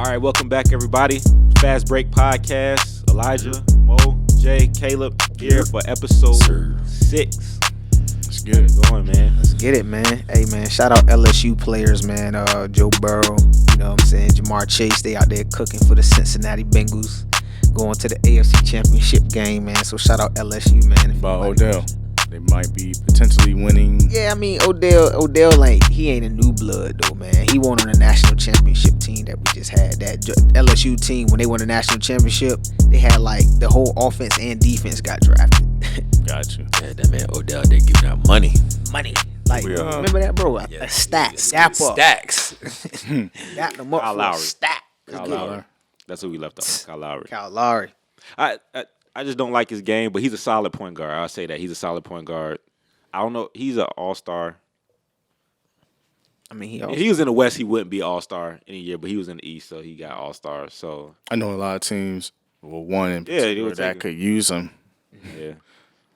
All right, welcome back, everybody. Fast Break Podcast. Elijah, Mo, Jay, Caleb here for episode 6. Let's get it going, man. Let's get it, man. Hey, man, shout out LSU players, man. Joe Burrow, you know what I'm saying? Jamar Chase, they out there cooking for the Cincinnati Bengals, going to the AFC Championship game, man. So shout out LSU, man. About Odell. They might be potentially winning. Yeah, I mean, Odell he ain't a new blood, though, man. He won on the national championship team that we just had. That LSU team, when they won the national championship, they had, like, the whole offense and defense got drafted. Got you. Yeah, that man Odell, they giving out money. Like, remember that, bro? Yeah, Stacks. Gap up. Stacks. Got them up Kyle for Lowry. a stack. Kyle Lowry. That's who we left off. Kyle Lowry. Kyle Lowry. I just don't like his game, but he's a solid point guard. I'll say that. He's a solid point guard. I don't know. He's an all-star. I mean, If he was in the West, he wouldn't be all-star any year, but he was in the East, so he got all-star. So I know a lot of teams, well, one in Yeah, particular that could use him. yeah,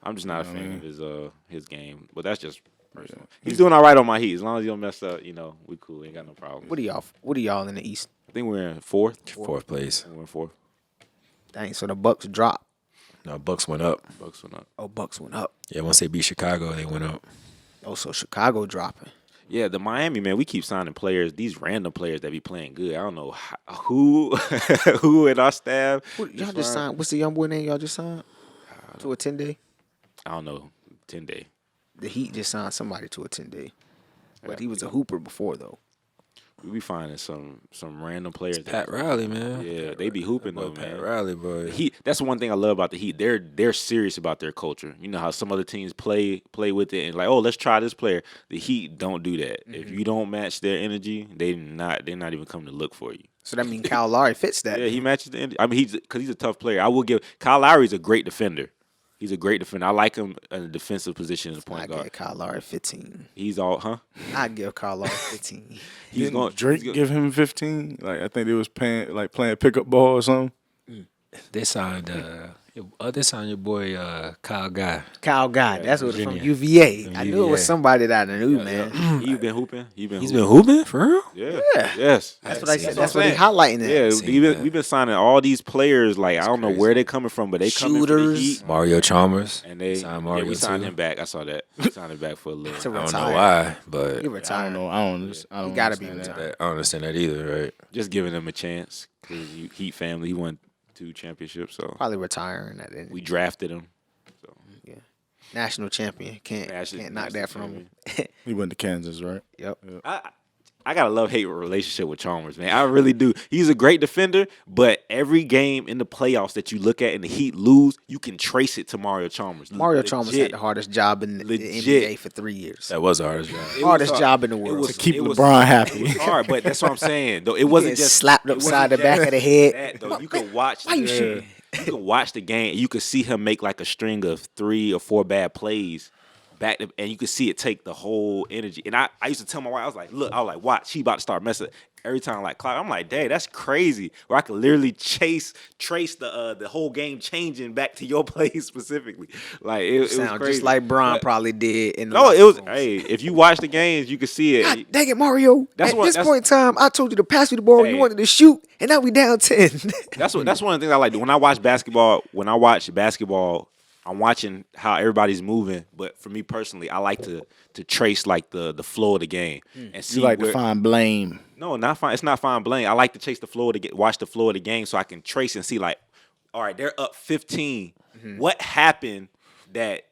I'm just not a fan of his game, but that's just personal. He's doing all right on my Heat. As long as he don't mess up, we cool. Ain't got no problem. What are y'all in the East? I think we're in fourth. Fourth place. We're in fourth. Dang, so the Bucks dropped. No, Bucks went up. Bucks went up. Oh, Bucks went up. Yeah, once they beat Chicago, they went up. Oh, so Chicago dropping. Yeah, the Miami, man, we keep signing players, these random players that be playing good. I don't know who in our staff. Y'all just signed. What's the young boy name y'all just signed? To a 10-day? I don't know, 10-day. The Heat just signed somebody to a 10-day. But he was a hooper before, though. We be finding some random players. Pat Riley, man. Yeah, they be hooping though, man. Pat Riley, boy. The Heat. That's one thing I love about the Heat. They're serious about their culture. You know how some other teams play with it and like, oh, let's try this player. The Heat don't do that. If you don't match their energy, they're not even coming to look for you. So that means Kyle Lowry fits that. Yeah, he matches the energy. I mean, because he's a tough player. I will give Kyle Lowry's a great defender. He's a great defender. I like him in a defensive position as a point guard. I give Kyle Lowry 15. He's all, I give Kyle Lowry 15. Drake give him 15? Like I think they was playing pickup ball or something. They signed your boy Kyle Guy. Kyle Guy. That's what from Virginia. UVA. I knew it was UVA. somebody that I knew, man. He's been hooping. He's been hooping for real. Yeah. Yes. That's what I said. That's That's what what I'm he's highlighting. Yeah, we've been signing all these players. Like I don't know where they're coming from, but they coming from the Shooters. Heat. Mario Chalmers. And we signed him back. I saw that. We signed him back for a little. To I don't know retire. why, but He I retired. don't know. I don't. He gotta be understand retired. I don't understand that either, right? Just giving him a chance because Heat family. He won 2 championships, so Probably retiring at the we drafted him. So Yeah. National champion. Can't knock that from him. He went to Kansas, right? Yep. I got a love-hate relationship with Chalmers, man. I really do. He's a great defender, but every game in the playoffs that you look at and the Heat lose, you can trace it to Mario Chalmers. Mario Chalmers had the hardest job in the NBA for 3 years. That was the hardest job. Hardest job in the world. was- Keep it was- LeBron happy. It was hard, but that's what I'm saying. Though it wasn't Getting just slapped it upside wasn't the back just of the head. that, though. You could watch. Why you shooting? You could watch the game. And you could see him make like a string of 3 or 4 bad plays. And you could see it take the whole energy. And I used to tell my wife, I was like, watch, he about to start messing. Every time like clock, I'm like, dang, that's crazy. Where I could literally trace the whole game changing back to your play specifically. Like it was Sound crazy. just like Bron probably did in the No, it was. locker rooms. Hey, if you watch the games, you could see it. God dang it, Mario. That's At what- this that's- point in time, I told you to pass me the ball. Hey. You wanted to shoot, and now we down 10. That's one of the things I like. When I watch basketball, I'm watching how everybody's moving. But for me personally, I like to trace like the flow of the game and see You like where, to find blame. No, not fine. It's not fine blame. I like to chase the flow watch the flow of the game so I can trace and see like, all right, they're up 15. What happened that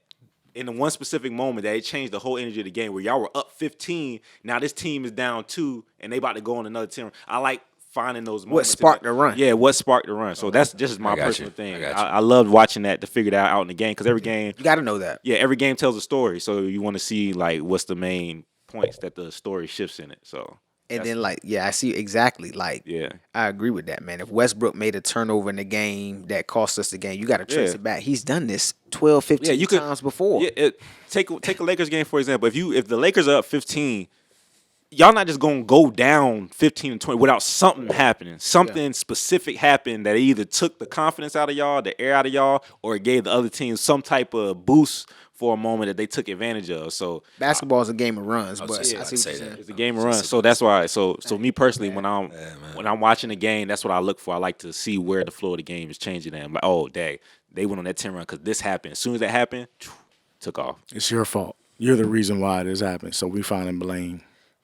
in the one specific moment that it changed the whole energy of the game where y'all were up 15, now this team is down 2 and they about to go on another 10. I like finding those moments. What sparked the run? Yeah, what sparked the run. So that's just my I got personal you. thing. I got you. I loved watching that to figure that out in the game because every game, You got to know that. yeah, every game tells a story. So you want to see like what's the main points that the story shifts in it. So And then, like, yeah, I see exactly. Like, yeah, I agree with that, man. If Westbrook made a turnover in the game that cost us the game, you got to trace Yeah. it back. He's done this 12, 15 times before. Yeah, take a Lakers game for example. If the Lakers are up 15, y'all not just gonna go down 15 and 20 without something happening. Something specific happened that either took the confidence out of y'all, the air out of y'all, or it gave the other team some type of boost for a moment that they took advantage of. So basketball is a game of runs, but I see what you're say saying. that. it's a game of runs. So that's why. So me personally, when I'm watching the game, that's what I look for. I like to see where the flow of the game is changing. And I'm like, oh, dang, they went on that 10 run because this happened. As soon as that happened, took off. It's your fault. You're the reason why this happened. So we find blame.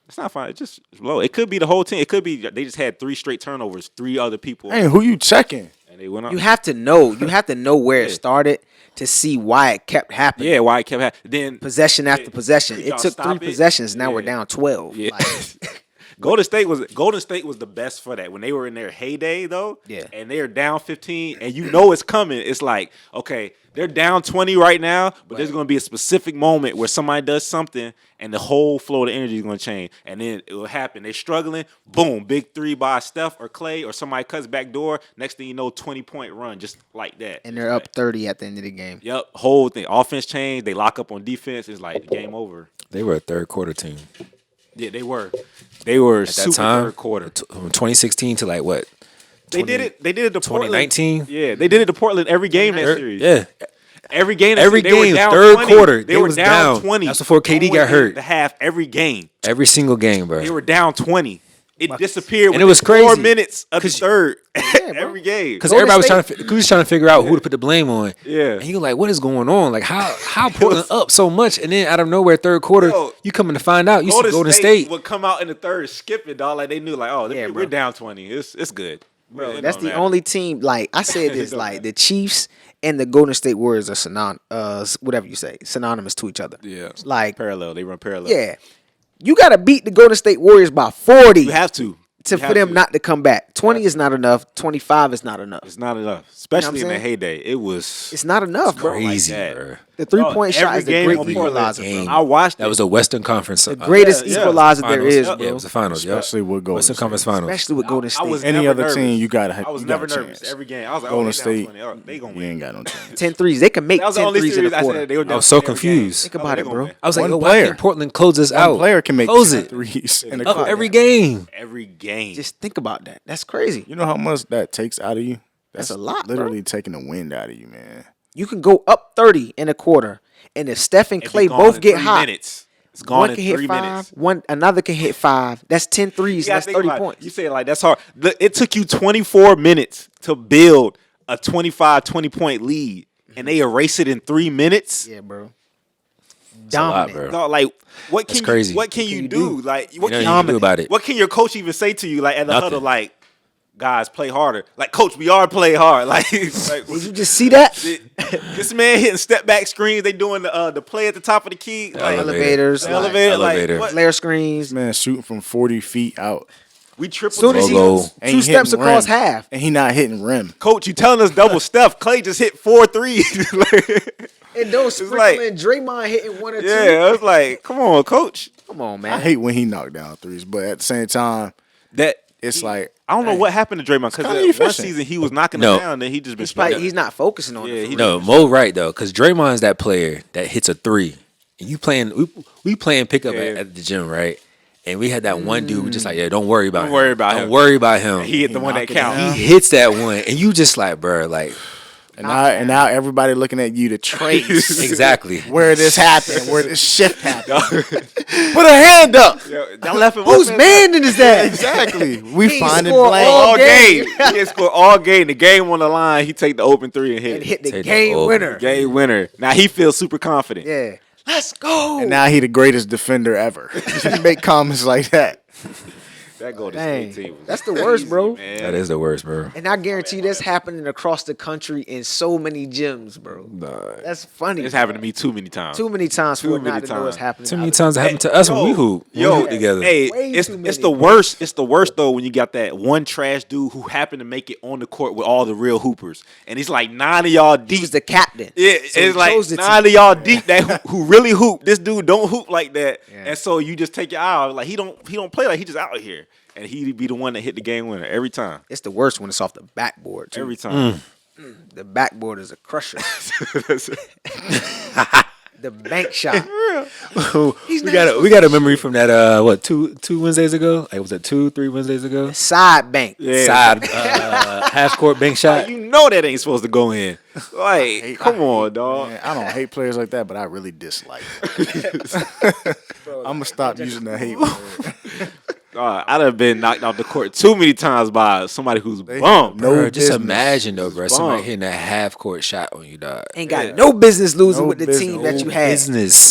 It's not fine. It's just low. It could be the whole team. It could be they just had 3 straight turnovers, 3 other people, Hey, who you checking? and they went up. You have to know. You have to know where it started to see why it kept happening. Yeah, why it kept happening. Then Possession after possession. It y'all took stop 3 it? possessions. Now Yeah. we're down 12. Yeah. Like, Golden State was the best for that when they were in their heyday though. Yeah. And they're down 15, and you know it's coming. It's like, okay, they're down 20 right now, but there's going to be a specific moment where somebody does something, and the whole flow of the energy is going to change, and then it will happen. They're struggling, boom, big 3 by Steph or Clay or somebody cuts back door. Next thing you know, 20-point run just like that. and they're up 30 at the end of the game. Yep, whole thing. Offense changed. They lock up on defense. It's like game over. They were a third quarter team. Yeah, they were. They were At that super time, third quarter. From 2016 to like what? They did it to Portland. 2019? Yeah, they did it to Portland every game that series. Yeah. Every game. Every they were game, down third 20. quarter, They they were was down down. 20. That's before KD got hurt. The half every game. Every single game, bro. They were down 20. It disappeared. And it was within 4 crazy. minutes of the third. bro. Every game. Because Golden everybody State- was trying to figure out who to put the blame on. Yeah. And you're like, what is going on? Like, how Portland up so much? And then out of nowhere, third quarter, Yo, you coming to find out. You see Golden State. would come out in the third, skip it, dog. Like they knew, like, oh, Yeah, we're bro. down 20. It's good. Bro, It that's don't the matter. only team. Like I said, this like the Chiefs and the Golden State Warriors are whatever you say, synonymous to each other. Yeah. Like, Parallel. They run parallel. yeah, you got to beat the Golden State Warriors by 40 You have to. for them not to come back. 20 is not enough. 25 is not enough. It's not enough. Especially in saying? the heyday. It was It's not enough, bro. Crazy, that. bro. The 3-point shot every is the game great on Portland. equalizer, bro. Game. I watched That it. was a Western Conference. The greatest yeah. equalizer there Finals. is, Yeah, bro. it was the finals. Especially with Golden Western State. Conference Finals. Especially with Golden State. I was Any never other nervous. team, you gotta. I was you got never a nervous chance. every game. I was like, Golden oh, State. they gonna You win. ain't got no chance. 10 threes. They can make That was the 10 only threes in series a I quarter. said they were down. I was so 20 every confused. game. Think about they it, gonna bro. win. I was like, One yo, why player. can't Portland close this One out? player can make Close 10 it. threes in the Up quarter. every game. Every game. Just think about that. That's crazy. You know how much that takes out of you? That's a lot, bro. Literally taking the wind out of you, man. You can go up 30 in a quarter, and if Steph and It'd be Clay gone both in get 3 hot, minutes. It's gone one in can hit 3 5, minutes. another can hit 5. That's 10 threes. You gotta That's think 30 about it. points. You say it like that's hard. It took you 24 minutes to build a 25, 20-point lead, and they erase it in 3 minutes. Yeah, bro. a lot, Dominant. bro. No, like what That's can crazy. you what can you do? Like what You know can you can do about it. What can your coach even say to you? Like at the Nothing. huddle, like guys, play harder. Like coach, we are play hard. Like, like Did you just see that? this man hitting step back screens. They doing the play at the top of the key. Like, Elevators, the like, elevator. Like elevator. what? flare screens. Man, shooting from 40 feet out. We triple Soon as he Logo. two Ain't steps hitting across rim. half. And he not hitting rim. Coach, you telling us double Steph? Clay just hit 4 threes. Like, And those It's like- sprinkling Draymond hitting 1 or 2. yeah, I was like, come on, coach. Come on, I man. hate when he knocked down threes, but at the same time, That it's like I don't know dang. what happened to Draymond kinda because one efficient. season he was knocking No. them down, then he just been He's not focusing on Yeah, it. he- No, Mo right though, because Draymond's that player that hits a 3. And you playing, we playing pickup Yeah. at the gym, right? And we had that one dude just like, yeah, don't worry about him. Don't worry about him. Don't worry about him. He hit the one that knocked it counts. down. He hits that one, and you just like, bro, like, and now everybody looking at you to trace exactly. where this happened, where this shift happened. Put a hand up. That left him Whose open. man is that? Exactly. We He finding scored blame. all game. game. He had scored all game. The game on the line. He take the open 3 and hit And it. hit the Take the game over. winner. Game winner. Now he feels super confident. Yeah. Let's go. And now he the greatest defender ever. You make comments like that. That Golden Dang. State team. Was That's the worst, bro. man. That is the worst, bro. And I guarantee that's happening across the country in so many gyms, bro. That's funny. It's happened to me too many times. Too many times for Too it not many to know it's times. happening. Too many times it happened to us when we hoop. When we Yo, hoop together. hey, Way it's too it's many, the bro. worst. It's the worst though when you got that one trash dude who happened to make it on the court with all the real hoopers, and it's like 9 of y'all He deep. was the captain. Yeah, So he it's like chose the 9 of team. y'all deep that who really hoop. This dude don't hoop like that, Yeah. and so you just take your eye off. Like he don't play like he just out here, and he be the one that hit the game winner every time. It's the worst when it's off the backboard, too. Every time. The backboard is a crusher. The The bank shot. we got a memory from that two Wednesdays ago? Like, was it 2-3 Wednesdays ago? Side bank. Side half court bank shot. You know that ain't supposed to go in. Like, come on, dog. Man, I don't hate players like that, but I really dislike them. I'm gonna stop using that hate word. I'd have been knocked off the court too many times by somebody who's bummed. Bro, just imagine though, bro. Somebody hitting a half court shot on you, dog. Ain't got no business losing with the team that you had.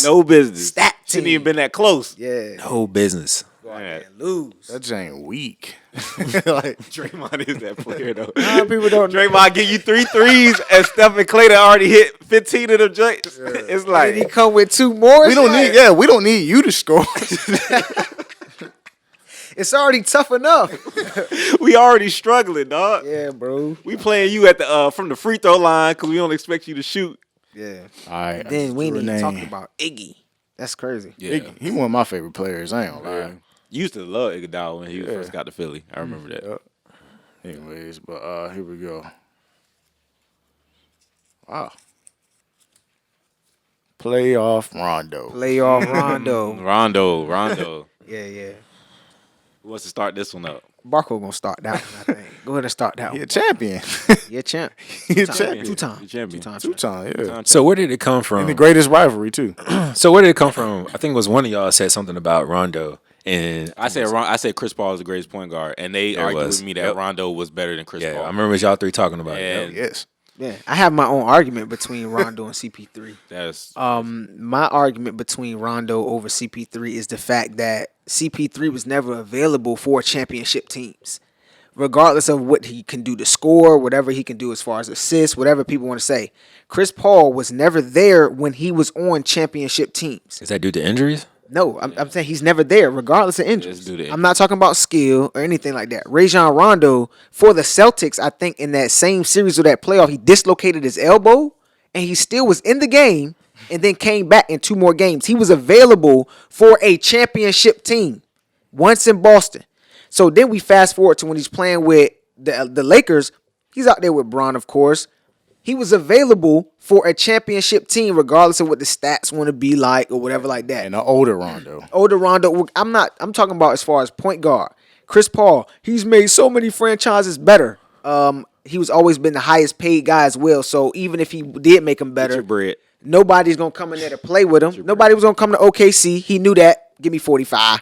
No business. Stat Shouldn't team. even been that close. Yeah. No business. Man. Lose. That just ain't weak. Like Draymond is that player though. People don't know. Draymond give you 3 threes and Stephen Clay done already hit 15 of them joints. It's And like he come with 2 more. We don't need you to score. It's already tough enough. we already struggling, dog. Yeah, bro. We playing you at the from the free throw line because we don't expect you to shoot. Yeah. All right. Then we ain't even talking about Iggy. That's crazy. Yeah. He one of my favorite players. I ain't gonna lie. You used to love Iguodala when he first got to Philly. I remember that. Anyways, but here we go. Wow. Playoff Rondo. Playoff Rondo. Rondo. Yeah. Who wants to start this one up? Barco gonna start that one, I think. Go ahead and start that He a one. champion. Yeah, champ. He a champion. 2 times. He champion. 2 times. 2 times, yeah. So where did it come And from? the greatest rivalry too. So where did it come from? I think it was one of y'all said something about Rondo, and I said Chris Paul is the greatest point guard, and they There argued was. with me that Yep. Rondo was better than Chris yeah, Paul. I remember y'all 3 talking about it. And Yes. Yeah. I have my own argument between Rondo and CP3. that's My argument between Rondo over CP3 is the fact that CP3 was never available for championship teams. Regardless of what he can do to score, whatever he can do as far as assists, whatever people want to say. Chris Paul was never there when he was on championship teams. Is that due to injuries? No, I'm saying he's never there, regardless of injuries. Let's do that. I'm not talking about skill or anything like that. Rajon Rondo, for the Celtics, I think in that same series of that playoff, he dislocated his elbow, and he still was in the game, and then came back in 2 more games. He was available for a championship team once in Boston. So then we fast forward to when he's playing with the Lakers. He's out there with Bron, of course. He was available for a championship team, regardless of what the stats want to be like or whatever like that. And an older Rondo. Older Rondo, I'm talking about as far as point guard. Chris Paul, he's made so many franchises better. He was always been the highest paid guy as well. So even if he did make him Get your better, bread. nobody's gonna come in there to play with him. Nobody was gonna come to OKC. He knew that. Give me 45.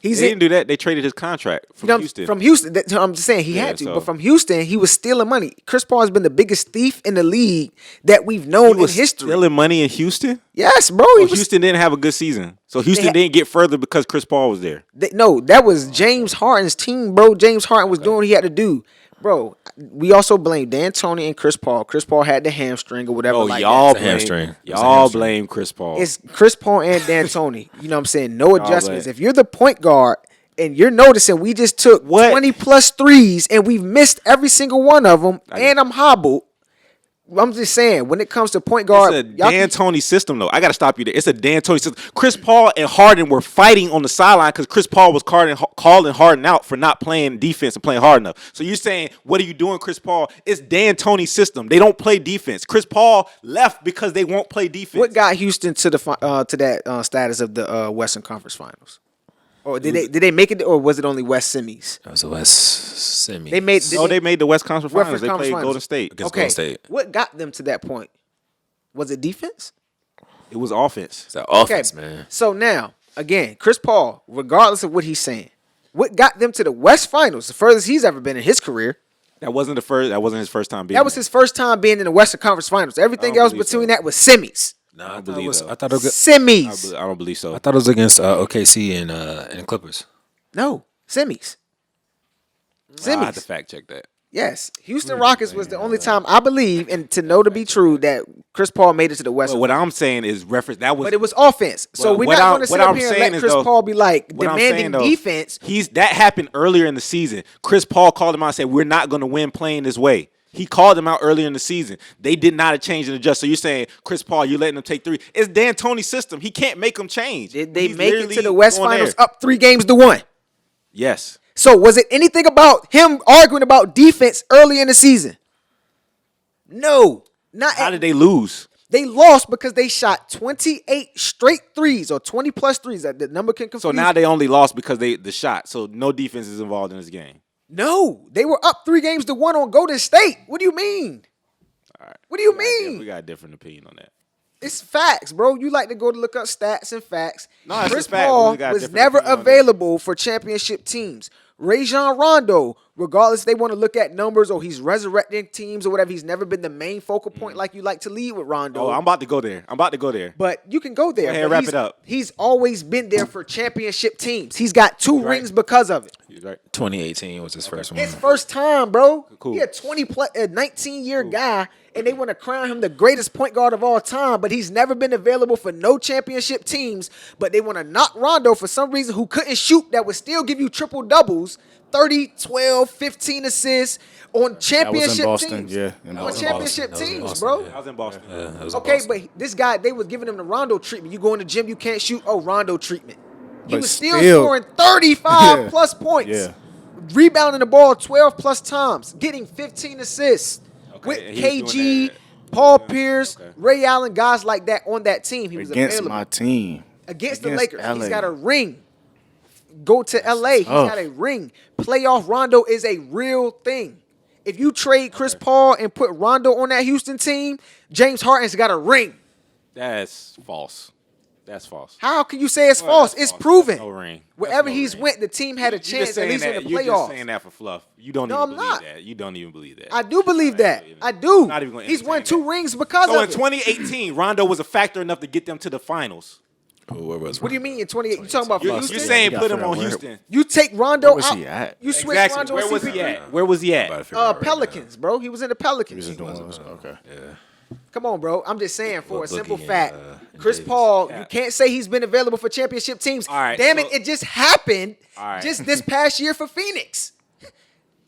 They didn't do that. They traded his contract from Houston. From Houston, I'm just saying he Yeah, had to. so- But from Houston, he was stealing money. Chris Paul has been the biggest thief in the league that we've known in history. Stealing money in Houston. Yes, bro. Oh, Houston didn't have a good season, so Houston didn't get further because Chris Paul was there. No, that was James Harden's team, bro. James Harden was doing what he had to do. Bro, we also blame D'Antoni and Chris Paul. Chris Paul had the hamstring or whatever. Oh, like y'all that. blame hamstring. It's a y'all hamstring. blame Chris Paul. It's Chris Paul and D'Antoni. You know what I'm saying? No adjustments. blame. If you're the point guard and you're noticing we just took What? 20 plus threes and we've missed every single one of them and I'm hobbled. I'm just saying, when it comes to point guard, It's a D'Antoni system, though. I got to stop you there. It's a D'Antoni system. Chris Paul and Harden were fighting on the sideline because Chris Paul was calling Harden out for not playing defense and playing hard enough. So you're saying, what are you doing, Chris Paul? It's D'Antoni's system. They don't play defense. Chris Paul left because they won't play defense. what got Houston to that status of the Western Conference Finals? Or did they make it, or was it only West semis? That was the West semi. They made. They made the West Conference Finals. They Conference played Finals. Golden State. Against Okay, Golden State. what got them to that point? Was it defense? It was offense. It's that offense, man. So now, again, Chris Paul, regardless of what he's saying, what got them to the West Finals, the furthest he's ever been in his career? That wasn't his first time being. That was his first time being in the Western Conference Finals. Everything I don't else believe between so. that was semis. No, I believe so. I thought it was. Semis. I don't believe so. I thought it was against OKC and Clippers. No, semis. I have to Semis. fact check that. Yes. Houston Rockets was the only time I believe, and to know to be true, that Chris Paul made it to the West. But what I'm saying is reference. That was. But it was offense. So Well, we're what not I'm- going to sit what up I'm here and saying let is, Chris though, Paul be like what I'm demanding saying, though, defense. That happened earlier in the season. Chris Paul called him out and said, "We're not going to win playing this way." He called them out earlier in the season. They did not change and adjust. So you're saying, Chris Paul, you're letting them take 3. It's D'Antoni's system. He can't make them change. Did they He's make it literally to the West going Finals there. up 3-1? Yes. So was it anything about him arguing about defense early in the season? No. Not How did they lose? They lost because they shot 28 straight threes or 20-plus threes. That the number can confuse. So now they only lost because the shot. So no defense is involved in this game. No, they were up 3-1 on Golden State. What do you mean? All right. What do you We mean? got a different opinion on that. It's facts, bro. You like to go to look up stats and facts. No, it's Chris a fact. Paul We got a was different never opinion on that. available for championship teams. Rajon Rondo, regardless they want to look at numbers or he's resurrecting teams or whatever, he's never been the main focal point like you like to lead with Rondo. Oh, I'm about to go there. But you can go there. Go ahead, but wrap he's- it up. He's always been there for championship teams. He's got 2 rings because of it. You're right. 2018 was his first one. His first time, bro. Cool. He a 19-year guy, and they want to crown him the greatest point guard of all time, but he's never been available for no championship teams. But they want to knock Rondo for some reason who couldn't shoot that would still give you triple doubles, 30, 12, 15 assists on championship Boston, teams. yeah, in On Boston. championship That was in teams, Boston, bro. yeah. I was in Boston. That was Okay, Boston. but this guy, they was giving him the Rondo treatment. You go in the gym, you can't shoot. Oh, Rondo treatment. He But was still still- scoring 35 Yeah. plus points. Yeah. Rebounding the ball 12 plus times. Getting 15 assists. Okay, With and he was doing KG, that. Paul Yeah, Pierce, okay. Ray Allen, guys like that on that team. He was Against available. my team. Against the Against Lakers. LA. He's got a ring. Go to LA. He's tough. got a ring. Playoff Rondo is a real thing. If you trade Chris Paul and put Rondo on that Houston team, James Harden's got a ring. That's false. That's false. How can you say it's Well, false? that's It's false. proven. That's no ring. That's Wherever no he's ring. went, the team had a You just chance at saying least in that- the You're just playoffs. saying that for fluff. You don't No, even I'm believe not. that. You don't even believe that. I do believe that. even- I do. Not even gonna He's won entertain 2 rings because So of in it. 2018, Rondo was a factor enough to get them to the finals. Where was What do you mean in 28? You talking about You're, Houston? you're saying Yeah, put him where- on where- Houston. You take Rondo Where was out. he at? You switch Exactly. Rondo Where and was he CP3. at? Where was he at? Pelicans, bro. He was in the Pelicans. Okay. Come on, bro. I'm just saying for a With simple Boogie and, fact. and Chris Davis. Paul, Yeah. you can't say he's been available for championship teams. All right, Damn so- it just happened All right. just this past year for Phoenix.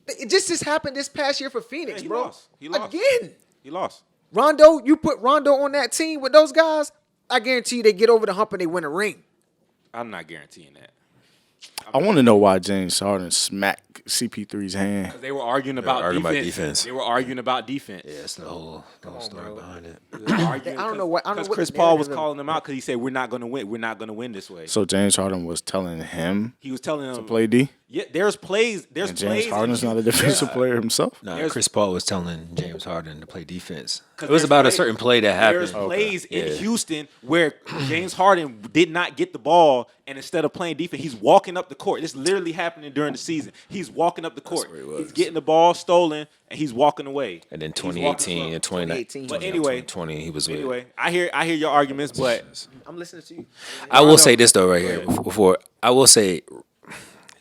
It just happened this past year for Phoenix, Yeah, he bro. lost. He lost. Again. He lost. Rondo, you put Rondo on that team with those guys, I guarantee you they get over the hump and they win a ring. I'm not guaranteeing that. I want to know why James Harden smacked CP3's hand. Because they were arguing about arguing about defense. defense. They were arguing about defense. Yeah, that's the whole story behind it. I don't know what- I don't know Because what Chris the Paul was narrative- calling them out because he said we're not going to win. We're not going to win this way. So James Harden was telling him He was telling them to play D, Yeah, there's plays. There's and plays. James Harden's in not a defensive player himself. No, There's- Chris Paul was telling James Harden to play defense. 'Cause It was there's about a plays- certain play that There's happened. plays in Yeah. Houston where James Harden did not get the ball, and instead of playing defense, he's walking up the court. This literally happening during the season. He's walking up the court. where he was. He's getting the ball stolen, and he's walking away. And then he's walking 2018 slow. and 2019. But anyway, 2020, he was with. Anyway, I hear your arguments, but I'm listening to you. I will say this though, right here. Before I will say,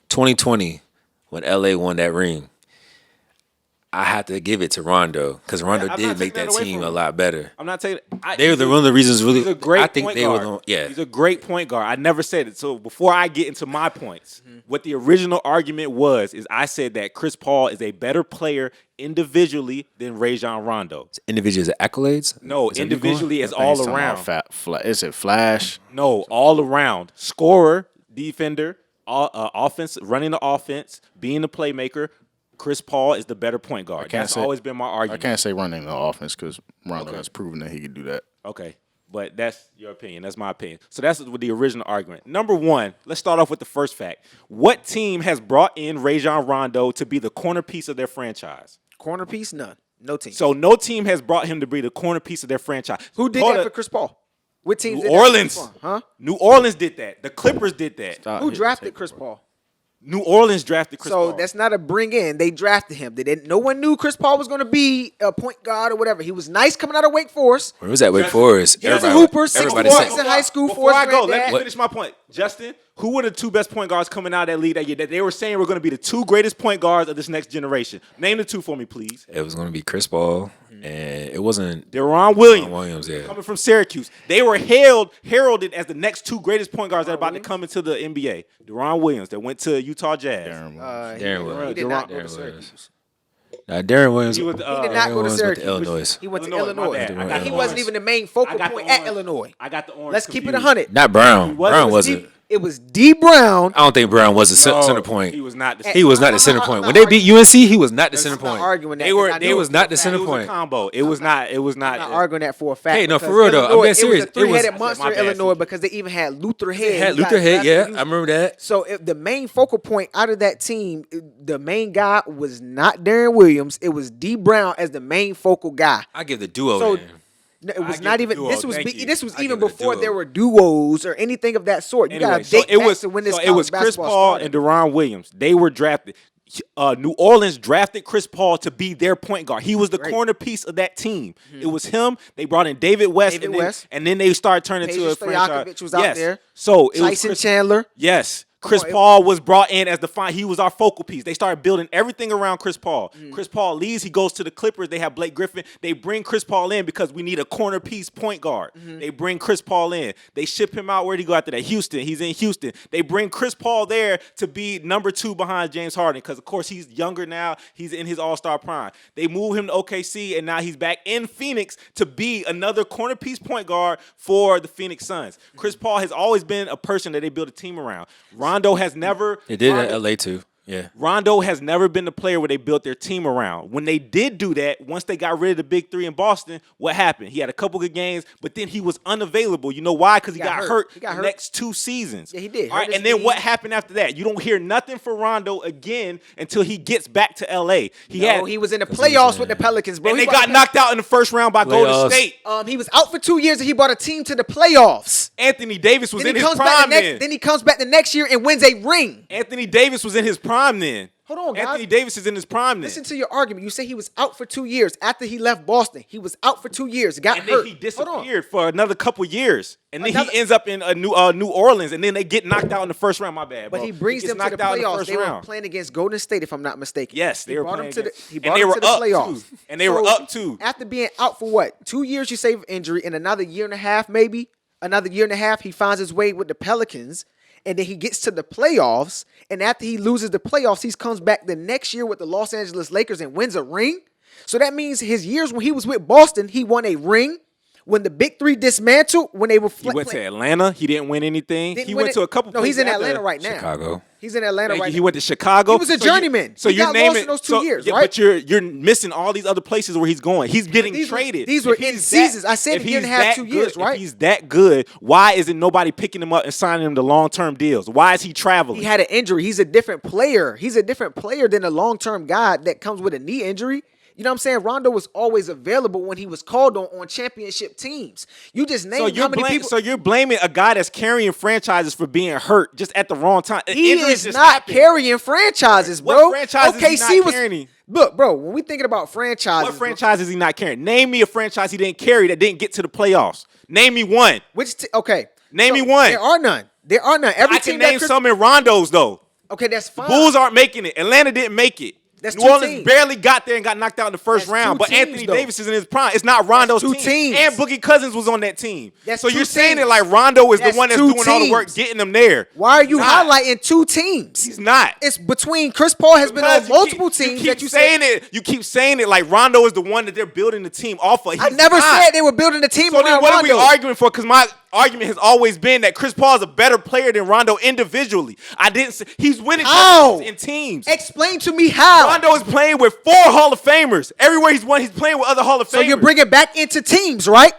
2020 when LA won that ring, I have to give it to Rondo because Rondo I'm not did make taking that that away team from a him. lot better. I'm not saying They were one of the reasons. Really, He's a great I think point they guard. were. Yeah, He's a great point guard. I never said it. So before I get into my points, what the original argument was is I said that Chris Paul is a better player individually than Rajon Rondo. individuals accolades. No, Is that what you're individually as I think he's all talking around. about is it Flash? No, all around. Scorer, defender, offense, running the offense, being the playmaker. Chris Paul is the better point guard. That's always been my I argument. can't say running the offense because Rondo Okay. has proven that he could do that. Okay. But that's your opinion. That's my opinion. So that's the original argument. Number one, let's start off with the first fact. What team has brought in Rajon Rondo to be the corner piece of their franchise? Corner piece? None. No team. So no team has brought him to be the corner piece of their franchise. who did Hold that up. for Chris Paul? What teams New did that for Orleans. Chris Paul? Huh? New Orleans did that. The Clippers did that. Stop Who hitting drafted tape, Chris bro. Paul? New Orleans drafted Chris So Paul. that's not a bring in. They drafted him. They didn't. No one knew Chris Paul was going to be a point guard or whatever. He was nice coming out of Wake Forest. Where was that Wake Forest? He was a Everybody- hooper, 6 everybody points said- in high school Before for I his go, let granddad. me finish my point. Justin, who were the two best point guards coming out of that league that year that they were saying were going to be the two greatest point guards of this next generation? Name the two for me, please. It was going to be Chris Paul, and it wasn't Deron Williams. Williams. Yeah, Coming from Syracuse. They were heralded as the next two greatest point guards that are about to come into the NBA. Deron Williams that went to Utah Jazz. Darren Williams. Darren Williams. He did not go Darren to Syracuse. Darren Williams. He was, He did Darren not go to Williams went to Syracuse. Illinois. He went to Illinois, my Illinois. bad. I got He the wasn't orange. even the main I focal got the point at orange. Illinois. I got the orange. Let's keep it confused. 100. Not Brown. wasn't- Brown it was wasn't. It It was D Brown. I don't think Brown was the center point. He was not. He was not the center point. When they beat UNC, he was not the center I'm not point. arguing that. They was not the center It was a point. combo. It was not. It was not. I'm not arguing that for a fact. Hey, no, for because real, though. I'm Illinois, being serious. It was a three-headed It was- monster My in bad, Illinois CJ. because they even had Luther Head. They had who got Luther Head, drafted. yeah, He was- I remember that. So if the main focal point out of that team, the main guy was not Darren Williams. It was D Brown as the main focal guy. I give the duo. So then. no, it was give not the even. duo, This was thank you. this was I even give it a before duo. there were duos or anything of that sort. You Anyway, gotta so date it back was. to when this So it was college Chris basketball Paul started. and Deron Williams. They were drafted. New Orleans drafted Chris Paul to be their point guard. He was the corner piece of that team. It was him. They brought in David West, David West. and then they started turning into a Peja franchise. Stojakovic was out there. So it was Tyson Chris, Chandler. Yes. Chris on, it- Paul was brought in as he was our focal piece. They started building everything around Chris Paul. Chris Paul leaves, he goes to the Clippers. They have Blake Griffin. They bring Chris Paul in because we need a corner piece point guard. They bring Chris Paul in. They ship him out. Where'd he go after that? Houston. He's in Houston. They bring Chris Paul there to be number 2 behind James Harden because, of course, he's younger now. He's in his all-star prime. They move him to OKC, and now he's back in Phoenix to be another corner piece point guard for the Phoenix Suns. Chris Paul has always been a person that they build a team around. Rondo has never. They did Rondo- at LA too. Yeah. Rondo has never been the player where they built their team around. When they did do that, once they got rid of the big 3 in Boston, what happened? He had a couple good games, but then he was unavailable. You know why? Because he got hurt He got the hurt. next 2 seasons. Yeah, he did. All right, Hurt his and then knee. what happened after that? You don't hear nothing for Rondo again until he gets back to LA. He was in the playoffs with the Pelicans, bro. and He they brought got knocked out in the first round by Golden Playoffs. State. He was out for 2 years and he brought a team to the playoffs. Anthony Davis was Then in he his comes back prime then. then he comes back the next year and wins a ring. Anthony Davis was in his prime then. Hold on, guys. Anthony Davis is in his prime then. Listen to your argument. You say he was out for 2 years after he left Boston. He was out for 2 years. Got And hurt. then he Hold on. disappeared for another couple years. And then Another- he ends up in a New Orleans, and then they get knocked out in the first round. My bad, But bro. he brings gets them to the knocked out in playoffs. first They were round. playing against Golden State, if I'm not mistaken. Yes, they were brought playing him to against- he and brought they him were to the up, playoffs. too. And they were up, too. After being out for what? 2 years, you say, of injury, and another year and a half, maybe? Another year and a half, he finds his way with the Pelicans. And then he gets to the playoffs, and after he loses the playoffs, he comes back the next year with the Los Angeles Lakers and wins a ring. So that means his years when he was with Boston, he won a ring. When the big 3 dismantled, when they were He went to Atlanta. He didn't win anything. Didn't He win went it- to a couple No, he's places in after Atlanta right now. Chicago. He's in Atlanta right He now. went to Chicago. He was a journeyman. So He you're got naming lost in those 2 years, yeah, right? But you're missing all these other places where he's going. He's getting These were- traded. these were If he's in seasons. I said if a year and a he's half, that 2 years, good- right? If he's that good, why isn't nobody picking him up and signing him to long-term deals? Why is he traveling? He had an injury. He's a different player. He's a different player than a long-term guy that comes with a knee injury. You know what I'm saying? Rondo was always available when he was called on championship teams. You just named how many people. So you're blaming a guy that's carrying franchises for being hurt just at the wrong time. He Injuries is just not happen. carrying franchises, What bro. franchises is he OKC not was. carrying? Look, bro. When we thinking about franchises, What franchise is he not carrying? Name me a franchise he didn't carry that didn't get to the playoffs. Name me one. okay. Name me one. There are none. There are none. Every I team can that name some in Rondo's though. Okay, that's fine. Bulls aren't making it. Atlanta didn't make it. That's New two Orleans teams. barely got there and got knocked out in the first That's round. two But teams, Anthony though. Davis is in his prime. It's not Rondo's two team. teams. And Boogie Cousins was on that team. That's so two you're saying teams. it like Rondo is the That's one that's two doing all the work, teams. getting them there. Why are you He's not. highlighting 2 teams? He's not. It's between Chris Paul has been on Because multiple you teams keep that you saying said. it. You keep saying it like Rondo is the one that they're building the team off of. I He's never not. said they were building the team So then around what are we Rondo. arguing for? Because my argument has always been that Chris Paul is a better player than Rondo individually. I didn't say he's winning How? championships in teams. Explain to me how. Rondo is playing with 4 Hall of Famers. Everywhere he's won, he's playing with other Hall of Famers. So you're bringing back into teams, right?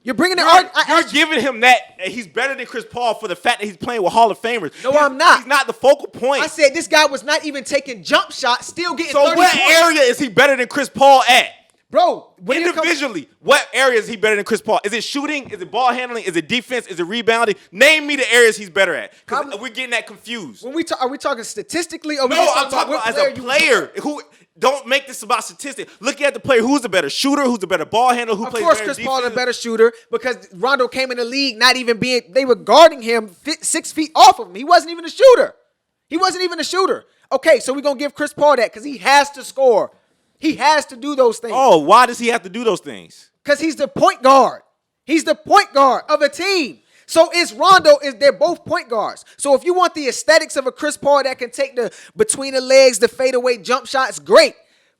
You're bringing it. You're giving him that he's better than Chris Paul for the fact that he's playing with Hall of Famers. No, I'm not. He's not the focal point. I said this guy was not even taking jump shots, still getting So 30 what points. area is he better than Chris Paul at? Bro, when it comes- Individually, what area is he better than Chris Paul? Is it shooting? Is it ball handling? Is it defense? Is it rebounding? Name me the areas he's better at. Because Probably- we're getting that confused. when we talk, are we talking statistically? Or we No, just I'm talking what about as a you- player. Who don't make this about statistics. Look at the player. Who's the better shooter? Who's the better ball handler? Who Of plays course, better Chris Paul is a defense? better shooter because Rondo came in the league not even being. They were guarding him 6 feet off of him. He wasn't even a shooter. He wasn't even a shooter. Okay, so we're gonna give Chris Paul that because he has to score. He has to do those things. Oh, why does he have to do those things? Because he's the point guard. He's the point guard of a team. So it's Rondo, they're both point guards. So if you want the aesthetics of a Chris Paul that can take the between the legs, the fadeaway jump shots, great.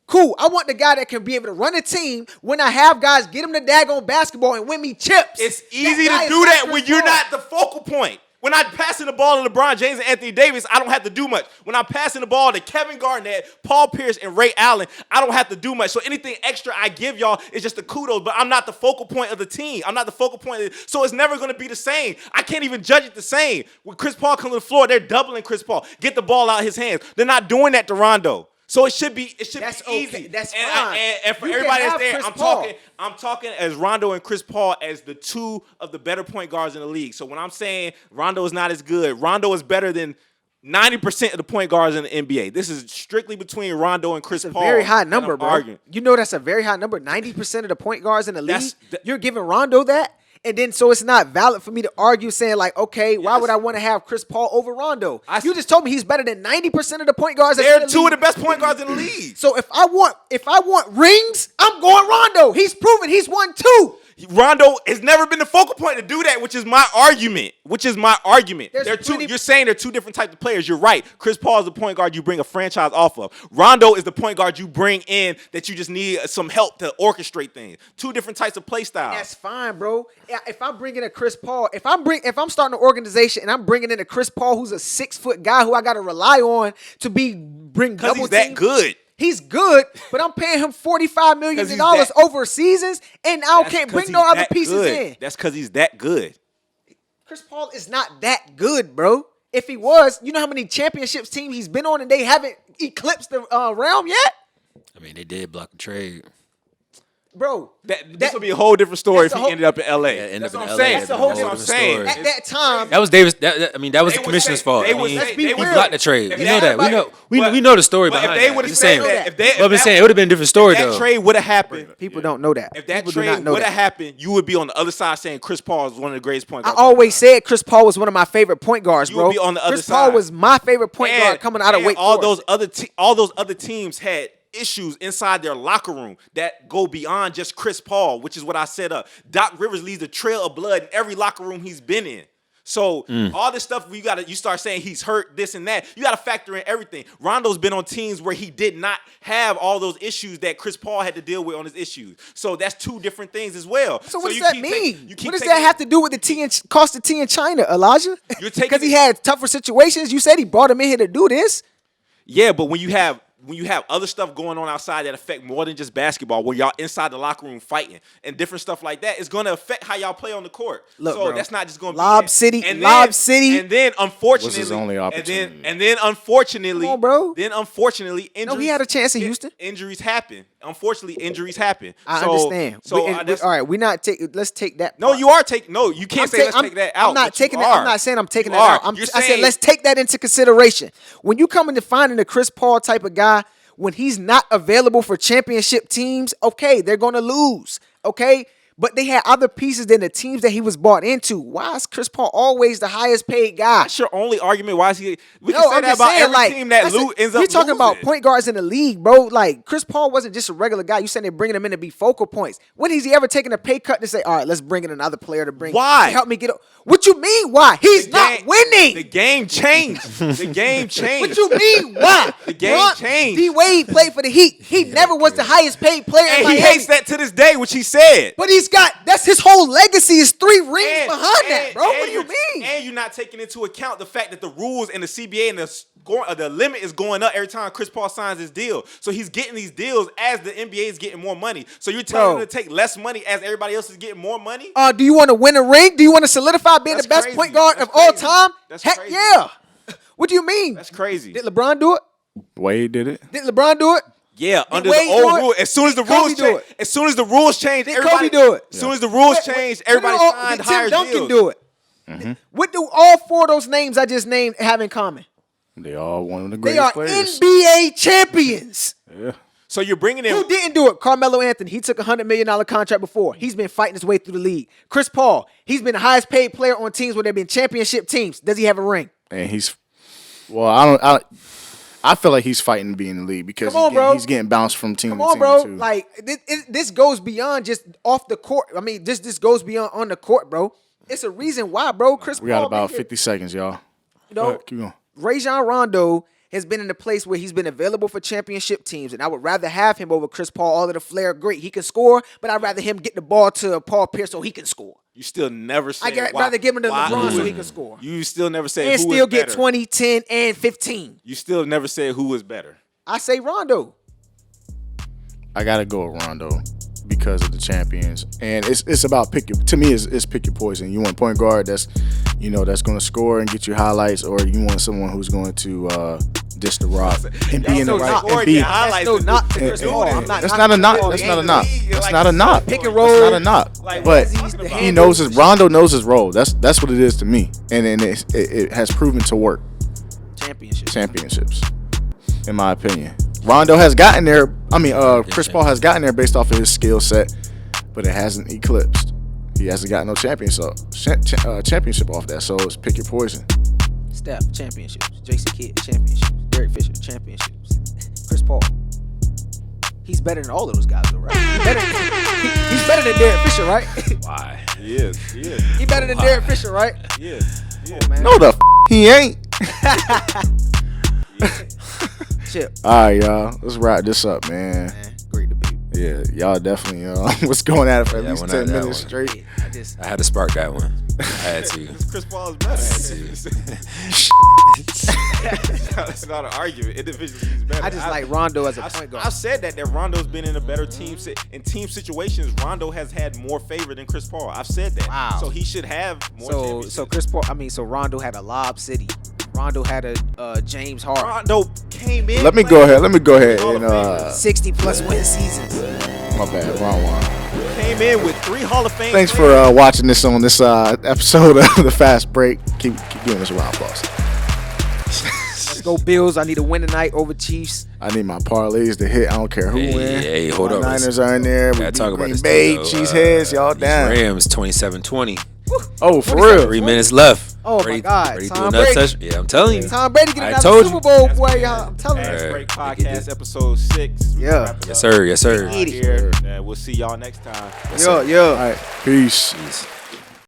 Cool. I want the guy that can be able to run a team when I have guys get him the daggone basketball and win me chips. It's easy guy to is do not that Chris when you're Paul. not the focal point. When I'm passing the ball to LeBron James and Anthony Davis, I don't have to do much. When I'm passing the ball to Kevin Garnett, Paul Pierce, and Ray Allen, I don't have to do much. So anything extra I give y'all is just the kudos, but I'm not the focal point of the team. I'm not the focal point so it's never going to be the same. I can't even judge it the same. When Chris Paul comes to the floor, they're doubling Chris Paul. Get the ball out of his hands. They're not doing that to Rondo. So it should be easy. That's fine. And for You everybody can that's there, have I'm talking as Rondo and Chris Paul as the two of the better point guards in the league. So when I'm saying Rondo is not as good, Rondo is better than 90% of the point guards in the NBA. This is strictly between Rondo and Chris Paul. That's a very high number, bro. Arguing. You know that's a very high number. 90% of the point guards in the league. That's- You're giving Rondo that? And then so it's not valid for me to argue saying like, okay, why would I want to have Chris Paul over Rondo? You just told me he's better than 90% of the point guards. They're two of the best point guards in the league. So if I want rings, I'm going Rondo. He's proven he's won 2. Rondo has never been the focal point to do that, which is my argument. You're saying they're two different types of players. You're right. Chris Paul is the point guard you bring a franchise off of. Rondo is the point guard you bring in that you just need some help to orchestrate things. Two different types of play styles. That's fine, bro. If I'm bringing a Chris Paul, if I'm starting an organization and I'm bringing in a Chris Paul who's a 6-foot guy who I got to rely on to bring double he's that team. good. He's good, but I'm paying him $45 million over seasons, and I can't bring no other pieces in. That's because he's that good. Chris Paul is not that good, bro. If he was, you know how many championships team he's been on, and they haven't eclipsed the realm yet? I mean, they did block the trade. Bro, This would be a whole different story if that's he a whole- ended up in LA. Yeah, end That's up what in I'm LA. saying. That's a whole That's what I'm different saying. story. at that time, That was Davis. That was They the would commissioner's say- fault. they would I mean, say- let's be they he would real. blocked the trade. If We that- know that. We but- know the story But behind if they that. would have Just said saying. that, But I've been saying it would have been a different story if though. that trade would have happened, people don't know that. if that People do not trade know would that. have happened, you would be on the other side saying Chris Paul is one of the greatest point I guards. always said Chris Paul was one of my favorite point guards, You bro. would be on the other Chris Paul side. was my favorite point guard coming out of Wake all Forest. all those other teams had issues inside their locker room that go beyond just Chris Paul, which is what I set up. Doc Rivers leaves a trail of blood in every locker room he's been in. So all this stuff you start saying he's hurt, this and that. You got to factor in everything. Rondo's been on teams where he did not have all those issues that Chris Paul had to deal with on his issues. So that's two different things as well. So what does you that keep mean? keep What does taking- that have to do with the tea and cost of tea in China, Elijah? You're taking Because he it- had tougher situations. You said he brought him in here to do this. Yeah, but when you have other stuff going on outside that affect more than just basketball, where y'all inside the locker room fighting and different stuff like that, it's going to affect how y'all play on the court. Look, so bro, that's not just going to Lob be City, and Lob City. And then unfortunately, Was his only opportunity. And then unfortunately, Come on, bro. Then unfortunately, injuries. No, he had a chance in Houston. Injuries happen. Unfortunately, injuries happen. I So- understand. So all right, we're not taking. Let's take that. no, part. you are taking. No, you can't say let's take that out. I'm not but you taking that. are. I'm not saying I'm taking You that are. out. You're I said saying- let's take that into consideration. When you come into finding a Chris Paul type of guy, when he's not available for championship teams, okay, they're going to lose. Okay. But they had other pieces than the teams that he was bought into. Why is Chris Paul always the highest paid guy? That's your only argument. Why is he? We can No, say I'm that just about saying, every like, team that ends up we're talking about losing. point guards in the league, bro. Like, Chris Paul wasn't just a regular guy. You said they're bringing him in to be focal points. When has he ever taken a pay cut to say, all right, let's bring in another player to bring Why? to help me get up? What you mean, why? He's The not game- winning. The game changed. The game changed. What you mean, why? The game changed. D-Wade played for the Heat. He never was the highest paid player in And he Miami. hates that to this day, which he said. But that's his whole legacy is 3 rings behind that, bro. What do you mean? And you're not taking into account the fact that the rules and the CBA and the limit is going up every time Chris Paul signs his deal. So he's getting these deals as the NBA is getting more money. So you're telling him to take less money as everybody else is getting more money? Do you want to win a ring? Do you want to solidify being That's the best crazy. point guard That's of all crazy. time? That's Heck crazy. yeah. What do you mean? That's crazy. Did LeBron do it? Wade did it. Did LeBron do it? Yeah, Did under Wade the do old it? rule. As soon as the Did Kobe rules do change, it? as soon as the rules change, Did everybody Kobe do it? As soon as the rules change, everybody signed did higher Tim Duncan deals. do it? What do all 4 of those names I just named have in common? They all one of the They greatest are players. NBA champions. Yeah. So you're bringing in Who didn't do it? Carmelo Anthony. He took a $100 million contract before. He's been fighting his way through the league. Chris Paul. He's been the highest paid player on teams where they've been championship teams. Does he have a ring? And I feel like he's fighting to be in the league because Come on, bro. he's getting bounced from team Come to on, team bro. too. Like this goes beyond just off the court. I mean, this goes beyond on the court, bro. It's a reason why, bro. Chris We got Paul about been here. 50 seconds, y'all. You Go know, ahead, keep going. Rajon Rondo has been in a place where he's been available for championship teams, and I would rather have him over Chris Paul. All of the flair, great, he can score, but I'd rather him get the ball to Paul Pierce so he can score. You still never say. I'd rather give him to LeBron so he can score. You still never say and who still is get better. 20, 10, and 15. You still never say who is better. I say Rondo. I gotta go with Rondo because of the champions, and it's about pick your. To me, it's pick your poison. You want a point guard that's going to score and get you highlights, or you want someone who's going to dish the rock and be in the right and be. Highlights. No knock to Chris Paul. That's not a knock. That's not a knock. That's not a knock. Pick and roll. That's not a knock. Like, But he knows his Rondo knows his role. That's what it is to me, and it has proven to work. Championships, in my opinion. Rondo has gotten there. I mean, Chris Paul has gotten there based off of his skill set, but it hasn't eclipsed. He hasn't got no championship off that. So it's pick your poison. Steph, championships. JC Kidd, championships. Derek Fisher, championships. Chris Paul. He's better than all of those guys, though, right? He's better than Derek Fisher, right? Why? He is. He's better than Derek Fisher, right? Yeah. Oh, man. No, he ain't. Chip. All right, y'all. Let's wrap this up, man. Great debate. Yeah, y'all definitely was going at it for at least went 10 at that minutes one. straight. I had to spark that one. I had to. Chris Paul is better. It's not an argument. Individually, he's better. I just like Rondo as a point guard. I've said that Rondo's been in a better team. In team situations, Rondo has had more favor than Chris Paul. I've said that. Wow. So he should have more championships. So Chris Paul. So Rondo had a Lob City. Rondo had a James Harden. Rondo came in. Let me go ahead and 60 plus win seasons. my bad, wrong one. Came in with 3 Hall of Fame. Thanks for watching this on this episode of the Fast Break. Keep giving us a round of applause. Let's go Bills. I need a win tonight over Chiefs. I need my parlays to hit. I don't care who wins. Hey, hold up. Niners are in there. Gotta talk about this. Bay, though. cheese heads, y'all These down. Rams 27-20. Oh, for real? 3 minutes left. Oh, my ready, God. Ready to do Tom another Brady. session? Yeah, I'm telling you. Tom Brady get I another told you. Super Bowl, boy. Y'all. I'm telling you. Fast Alright. Break Podcast, episode 6. Yeah. Yes, sir. Yes, sir. Here. We'll see y'all next time. All right, peace. Peace.